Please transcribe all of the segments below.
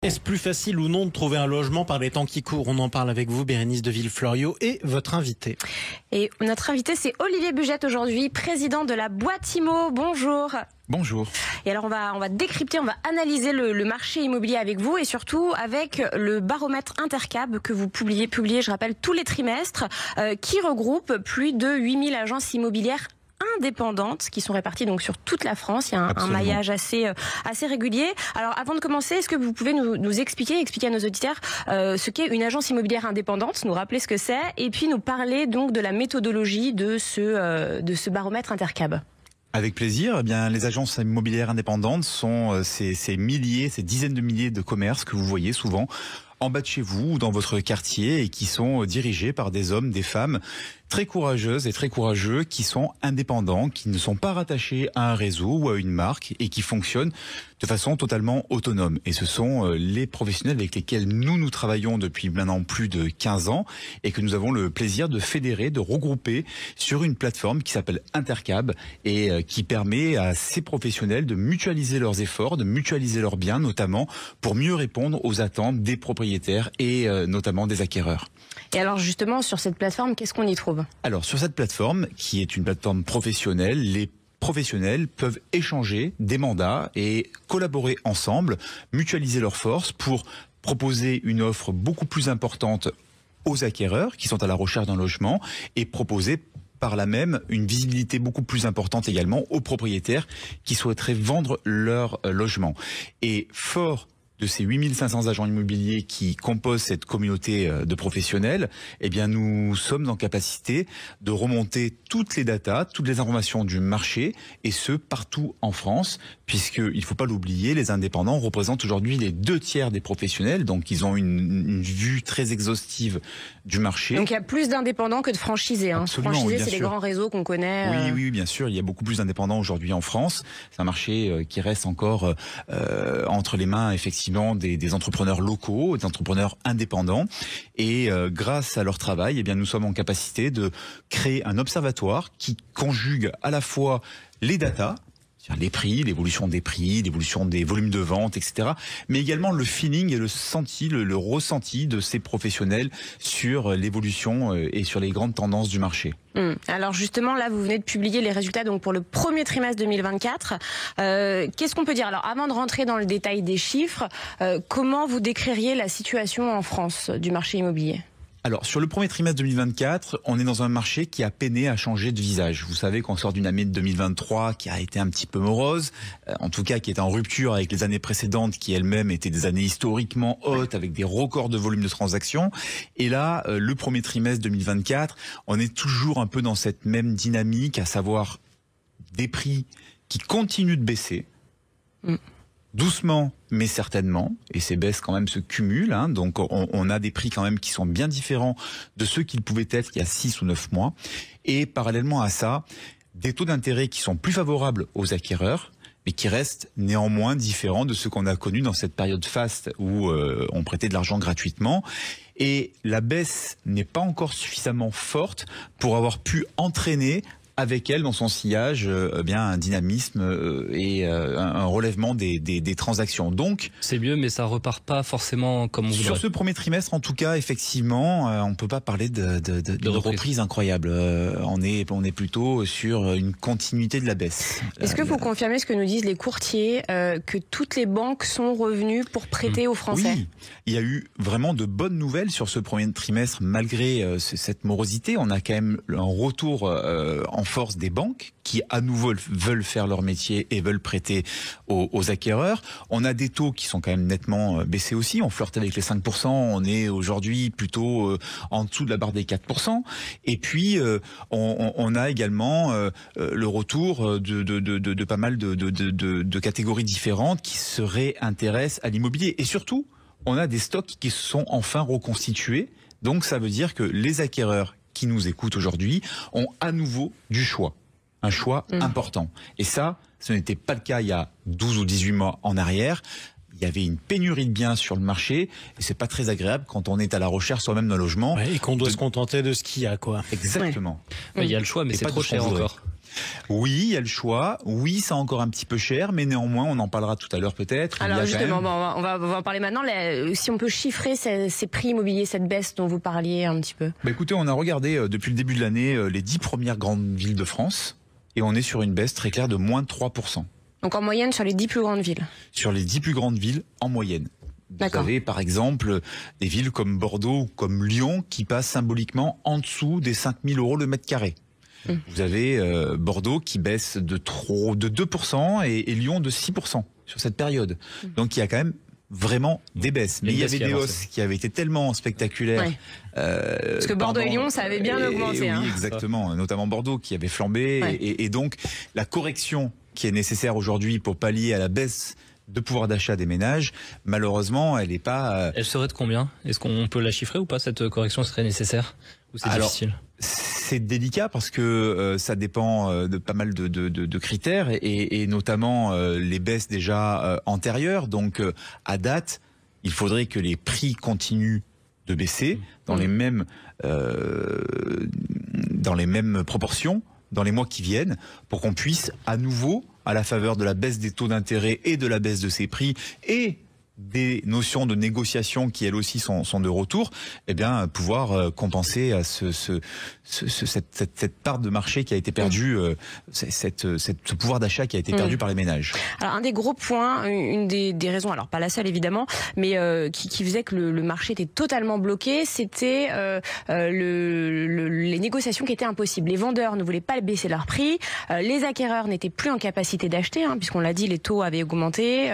Est-ce plus facile ou non de trouver un logement par les temps qui courent? On en parle avec vous, Bérénice de Villefloriot, et votre invité. Et notre invité, c'est Olivier Bugette aujourd'hui, président de la Boîte Immo. Bonjour. Bonjour. Et alors on va décrypter, on va analyser le marché immobilier avec vous et surtout avec le baromètre Intercab que vous publiez, je rappelle, tous les trimestres, qui regroupe plus de 8000 agences immobilières indépendantes qui sont réparties donc sur toute la France. Il y a un maillage assez régulier. Alors avant de commencer, est-ce que vous pouvez nous expliquer à nos auditeurs ce qu'est une agence immobilière indépendante, nous rappeler ce que c'est et puis nous parler donc de la méthodologie de ce baromètre Intercab? Avec plaisir. Eh bien, les agences immobilières indépendantes sont ces dizaines de milliers de commerces que vous voyez souvent en bas de chez vous ou dans votre quartier et qui sont dirigés par des hommes, des femmes très courageuses et très courageux qui sont indépendants, qui ne sont pas rattachés à un réseau ou à une marque et qui fonctionnent de façon totalement autonome. Et ce sont les professionnels avec lesquels nous travaillons depuis maintenant plus de 15 ans et que nous avons le plaisir de fédérer, de regrouper sur une plateforme qui s'appelle Intercab et qui permet à ces professionnels de mutualiser leurs efforts, de mutualiser leurs biens, notamment pour mieux répondre aux attentes des propriétaires et notamment des acquéreurs. Et alors justement, sur cette plateforme, qu'est-ce qu'on y trouve? Alors sur cette plateforme, qui est une plateforme professionnelle, les professionnels peuvent échanger des mandats et collaborer ensemble, mutualiser leurs forces pour proposer une offre beaucoup plus importante aux acquéreurs qui sont à la recherche d'un logement et proposer par là même une visibilité beaucoup plus importante également aux propriétaires qui souhaiteraient vendre leur logement. Et fort de ces 8500 agents immobiliers qui composent cette communauté de professionnels, eh bien nous sommes en capacité de remonter toutes les datas, toutes les informations du marché, et ce partout en France, puisqu'il ne faut pas l'oublier, les indépendants représentent aujourd'hui les 2/3 des professionnels, donc ils ont une vue très exhaustive du marché. Donc il y a plus d'indépendants que de franchisés. Absolument, franchisés, oui, c'est les grands réseaux qu'on connaît. Oui, bien sûr, il y a beaucoup plus d'indépendants aujourd'hui en France. C'est un marché qui reste encore entre les mains, effectivement, des entrepreneurs locaux, des entrepreneurs indépendants. Et grâce à leur travail, eh bien, nous sommes en capacité de créer un observatoire qui conjugue à la fois les datas, les prix, l'évolution des prix, l'évolution des volumes de vente, etc. Mais également le feeling et le ressenti de ces professionnels sur l'évolution et sur les grandes tendances du marché. Alors justement, là, vous venez de publier les résultats donc pour le premier trimestre 2024. Qu'est-ce qu'on peut dire? Alors, avant de rentrer dans le détail des chiffres, comment vous décririez la situation en France du marché immobilier? Alors, sur le premier trimestre 2024, on est dans un marché qui a peiné à changer de visage. Vous savez qu'on sort d'une année de 2023 qui a été un petit peu morose, en tout cas qui est en rupture avec les années précédentes qui elles-mêmes étaient des années historiquement hautes avec des records de volume de transactions. Et là, le premier trimestre 2024, on est toujours un peu dans cette même dynamique, à savoir des prix qui continuent de baisser. Doucement, mais certainement, et ces baisses quand même se cumulent, donc on a des prix quand même qui sont bien différents de ceux qu'ils pouvaient être il y a 6 ou 9 mois, et parallèlement à ça, des taux d'intérêt qui sont plus favorables aux acquéreurs, mais qui restent néanmoins différents de ceux qu'on a connus dans cette période faste où on prêtait de l'argent gratuitement, et la baisse n'est pas encore suffisamment forte pour avoir pu entraîner avec elle dans son sillage bien un dynamisme et un relèvement des transactions. Donc c'est mieux, mais ça repart pas forcément comme on voudrait. Sur ce premier trimestre, en tout cas, effectivement, on peut pas parler de reprise incroyable. On est plutôt sur une continuité de la baisse. Est-ce que vous confirmez ce que nous disent les courtiers, que toutes les banques sont revenues pour prêter aux Français? Oui, il y a eu vraiment de bonnes nouvelles sur ce premier trimestre, malgré cette morosité. On a quand même un retour en force des banques qui à nouveau veulent faire leur métier et veulent prêter aux acquéreurs. On a des taux qui sont quand même nettement baissés aussi. On flirte avec les 5%. On est aujourd'hui plutôt en dessous de la barre des 4%. Et puis on a également le retour de pas mal de catégories différentes qui se réintéressent à l'immobilier. Et surtout, on a des stocks qui se sont enfin reconstitués. Donc ça veut dire que les acquéreurs qui nous écoutent aujourd'hui ont à nouveau du choix. Un choix important. Et ça, ce n'était pas le cas il y a 12 ou 18 mois en arrière. il y avait une pénurie de biens sur le marché, et c'est pas très agréable quand on est à la recherche soi-même d'un logement. Ouais, et qu'on doit se contenter de ce qu'il y a, quoi. Exactement. Il y a le choix, mais Et c'est pas trop de ce qu'on cher voudrait. encore. Oui, il y a le choix. Oui, c'est encore un petit peu cher, mais néanmoins, on en parlera tout à l'heure peut-être. Il y Alors a justement, quand même- on va en parler maintenant. Si on peut chiffrer ces prix immobiliers, cette baisse dont vous parliez un petit peu. Bah écoutez, on a regardé depuis le début de l'année les 10 premières grandes villes de France, et on est sur une baisse très claire de moins de 3%. Donc en moyenne sur les 10 plus grandes villes. Sur les 10 plus grandes villes en moyenne. Vous D'accord. avez par exemple des villes comme Bordeaux ou comme Lyon qui passent symboliquement en dessous des 5 000 euros le mètre carré. Vous avez Bordeaux qui baisse de 2% et Lyon de 6% sur cette période. Donc il y a quand même vraiment des baisses. Mais Une il y baisse avait qui des avance. hausses qui avaient été tellement spectaculaires. Ouais. Parce que Bordeaux et Lyon, ça avait bien augmenté. Oui, Hein. exactement. Notamment Bordeaux qui avait flambé. Ouais. Et donc la correction qui est nécessaire aujourd'hui pour pallier à la baisse de pouvoir d'achat des ménages, malheureusement, elle n'est pas... Elle serait de combien? Est-ce qu'on peut la chiffrer ou pas? Cette correction serait nécessaire? Ou c'est Alors, difficile? C'est délicat parce que ça dépend de pas mal de critères et notamment les baisses déjà antérieures. Donc à date, il faudrait que les prix continuent de baisser dans les mêmes proportions dans les mois qui viennent pour qu'on puisse à nouveau, à la faveur de la baisse des taux d'intérêt et de la baisse de ces prix et des notions de négociation qui elles aussi sont de retour, eh bien pouvoir compenser à cette part de marché qui a été perdue, ce pouvoir d'achat qui a été perdu par les ménages. Alors un des gros points, une des raisons, alors pas la seule évidemment, mais qui faisait que le marché était totalement bloqué, c'était les négociations qui étaient impossibles. Les vendeurs ne voulaient pas baisser leur prix, les acquéreurs n'étaient plus en capacité d'acheter, hein, puisqu'on l'a dit, les taux avaient augmenté,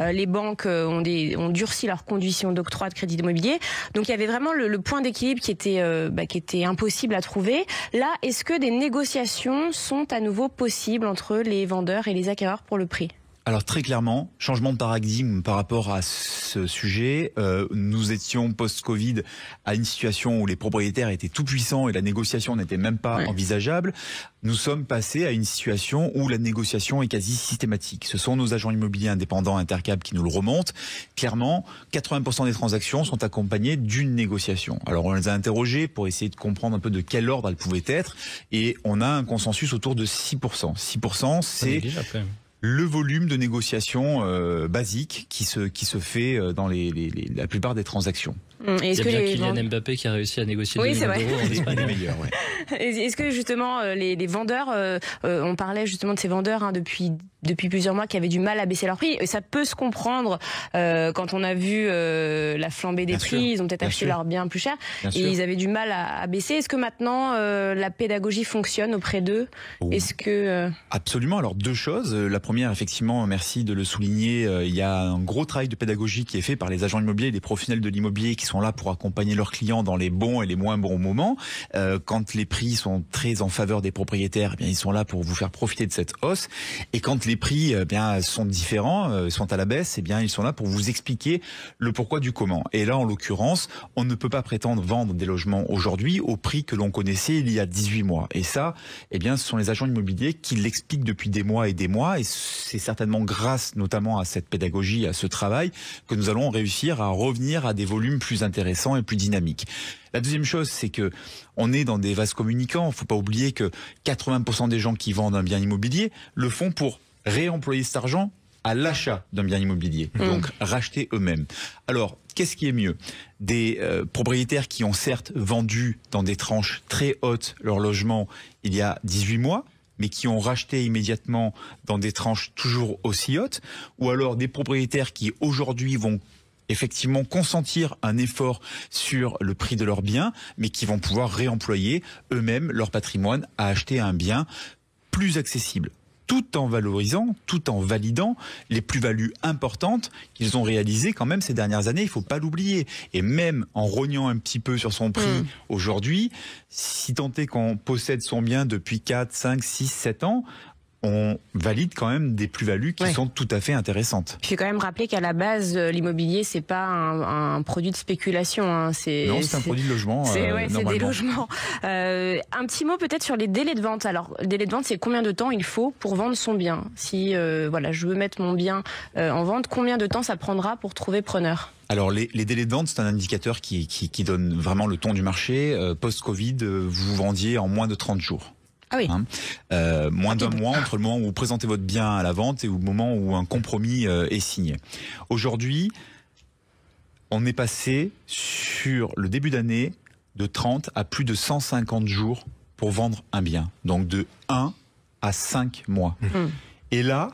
les banques ont durci leurs conditions d'octroi de crédit immobilier. Donc il y avait vraiment le point d'équilibre qui était impossible à trouver. Là, est-ce que des négociations sont à nouveau possibles entre les vendeurs et les acquéreurs pour le prix ? Alors très clairement, changement de paradigme par rapport à ce sujet. Nous étions post-Covid à une situation où les propriétaires étaient tout puissants et la négociation n'était même pas envisageable. Nous sommes passés à une situation où la négociation est quasi systématique. Ce sont nos agents immobiliers indépendants Intercap qui nous le remontent. Clairement, 80% des transactions sont accompagnées d'une négociation. Alors on les a interrogés pour essayer de comprendre un peu de quel ordre elles pouvaient être et on a un consensus autour de 6%. 6%, c'est le volume de négociation basique qui se fait dans la plupart des transactions. Est-ce Il y que a bien Kylian Mbappé qui a réussi à négocier 2 millions d'euros en Espagne. Est-ce que justement les vendeurs, on parlait justement de ces vendeurs depuis plusieurs mois qui avaient du mal à baisser leur prix. Ça peut se comprendre quand on a vu la flambée des prix. Ils ont peut-être acheté leurs biens plus cher et ils avaient du mal à baisser. Est-ce que maintenant la pédagogie fonctionne auprès d'eux? Est-ce que Absolument. Alors deux choses. La première, effectivement, merci de le souligner. Il y a un gros travail de pédagogie qui est fait par les agents immobiliers, les professionnels de l'immobilier qui sont là pour accompagner leurs clients dans les bons et les moins bons moments. Quand les prix sont très en faveur des propriétaires, eh bien ils sont là pour vous faire profiter de cette hausse. Et quand les prix sont différents, sont à la baisse, eh bien ils sont là pour vous expliquer le pourquoi du comment. Et là, en l'occurrence, on ne peut pas prétendre vendre des logements aujourd'hui au prix que l'on connaissait il y a 18 mois. Et ça, eh bien, ce sont les agents immobiliers qui l'expliquent depuis des mois. Et c'est certainement grâce notamment à cette pédagogie, à ce travail, que nous allons réussir à revenir à des volumes plus intéressants et plus dynamiques. La deuxième chose, c'est que on est dans des vases communicants. Il ne faut pas oublier que 80% des gens qui vendent un bien immobilier le font pour réemployer cet argent à l'achat d'un bien immobilier, donc racheter eux-mêmes. Alors, qu'est-ce qui est mieux? Des propriétaires qui ont certes vendu dans des tranches très hautes leur logement il y a 18 mois, mais qui ont racheté immédiatement dans des tranches toujours aussi hautes, ou alors des propriétaires qui aujourd'hui vont effectivement consentir un effort sur le prix de leurs biens, mais qui vont pouvoir réemployer eux-mêmes leur patrimoine à acheter un bien plus accessible, tout en valorisant, tout en validant les plus-values importantes qu'ils ont réalisées quand même ces dernières années, il ne faut pas l'oublier. Et même en rognant un petit peu sur son prix aujourd'hui, si tant est qu'on possède son bien depuis 4, 5, 6, 7 ans, on valide quand même des plus-values qui sont tout à fait intéressantes. Il faut quand même rappeler qu'à la base, l'immobilier, c'est pas un produit de spéculation. Hein. Non, c'est un produit de logement. C'est des logements. Un petit mot peut-être sur les délais de vente. Alors, le délai de vente, c'est combien de temps il faut pour vendre son bien? Si je veux mettre mon bien en vente, combien de temps ça prendra pour trouver preneur? Alors les délais de vente, c'est un indicateur qui donne vraiment le ton du marché. Post-Covid, vous vendiez en moins de 30 jours. Ah oui. Moins d'un mois entre le moment où vous présentez votre bien à la vente et au moment où un compromis est signé. Aujourd'hui, on est passé sur le début d'année de 30 à plus de 150 jours pour vendre un bien. Donc de 1 à 5 mois. Et là,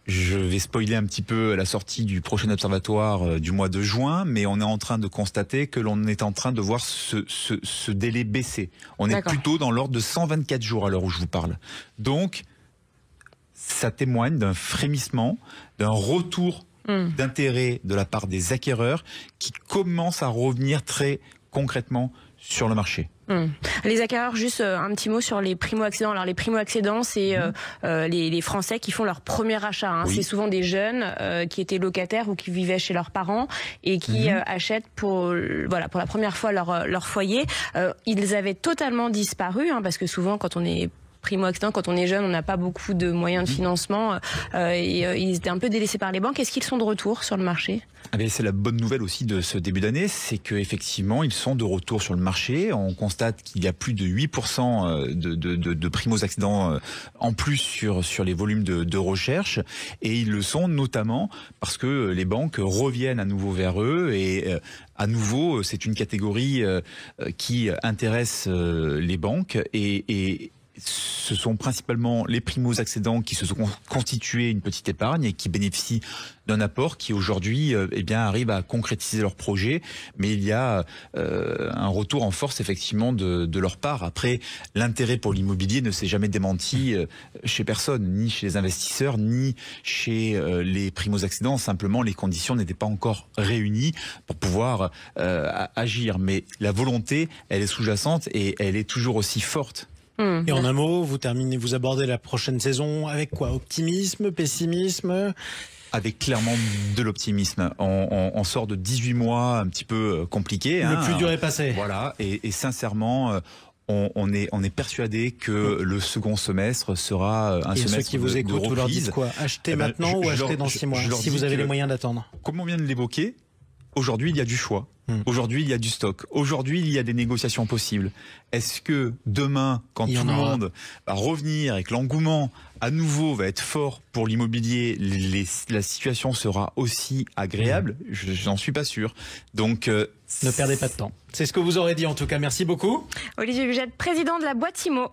je vais spoiler un petit peu la sortie du prochain observatoire du mois de juin, mais on est en train de constater que l'on est en train de voir ce délai baisser. On est plutôt dans l'ordre de 124 jours à l'heure où je vous parle. Donc, ça témoigne d'un frémissement, d'un retour d'intérêt de la part des acquéreurs qui commencent à revenir très concrètement sur le marché. Les acquéreurs, juste un petit mot sur les primo-accédants. Alors les primo-accédants, c'est les Français qui font leur premier achat. Hein. Oui. C'est souvent des jeunes qui étaient locataires ou qui vivaient chez leurs parents et qui achètent pour la première fois leur foyer. Ils avaient totalement disparu parce que souvent quand on est primo-accédant, quand on est jeune, on n'a pas beaucoup de moyens de financement et ils étaient un peu délaissés par les banques. Est-ce qu'ils sont de retour sur le marché ? C'est la bonne nouvelle aussi de ce début d'année, c'est qu'effectivement, ils sont de retour sur le marché. On constate qu'il y a plus de 8% de primo-accédants en plus sur les volumes de recherche. Et ils le sont notamment parce que les banques reviennent à nouveau vers eux et à nouveau, c'est une catégorie qui intéresse les banques et ce sont principalement les primo-accédants qui se sont constitués une petite épargne et qui bénéficient d'un apport qui aujourd'hui arrive à concrétiser leur projet, mais il y a un retour en force effectivement de leur part. Après, l'intérêt pour l'immobilier ne s'est jamais démenti chez personne, ni chez les investisseurs, ni chez les primo-accédants. Simplement, les conditions n'étaient pas encore réunies pour pouvoir agir. Mais la volonté, elle est sous-jacente et elle est toujours aussi forte. Et en un mot, vous abordez la prochaine saison avec quoi? Optimisme, pessimisme? Avec clairement de l'optimisme. On sort de 18 mois un petit peu compliqués. Le plus dur est passé. Voilà, et sincèrement, on est persuadé que le second semestre sera un semestre de reprise. Et ceux qui vous écoutent, vous leur dites quoi? Acheter maintenant ou acheter dans 6 mois, si vous avez les moyens d'attendre? Comme on vient de l'évoquer, aujourd'hui il y a du choix. Aujourd'hui, il y a du stock. Aujourd'hui, il y a des négociations possibles. Est-ce que demain, quand tout le monde va revenir et que l'engouement à nouveau va être fort pour l'immobilier, la situation sera aussi agréable? J'en suis pas sûr. Donc, ne perdez pas de temps. C'est ce que vous aurez dit en tout cas. Merci beaucoup. Olivier Bugette, président de la boîte IMO.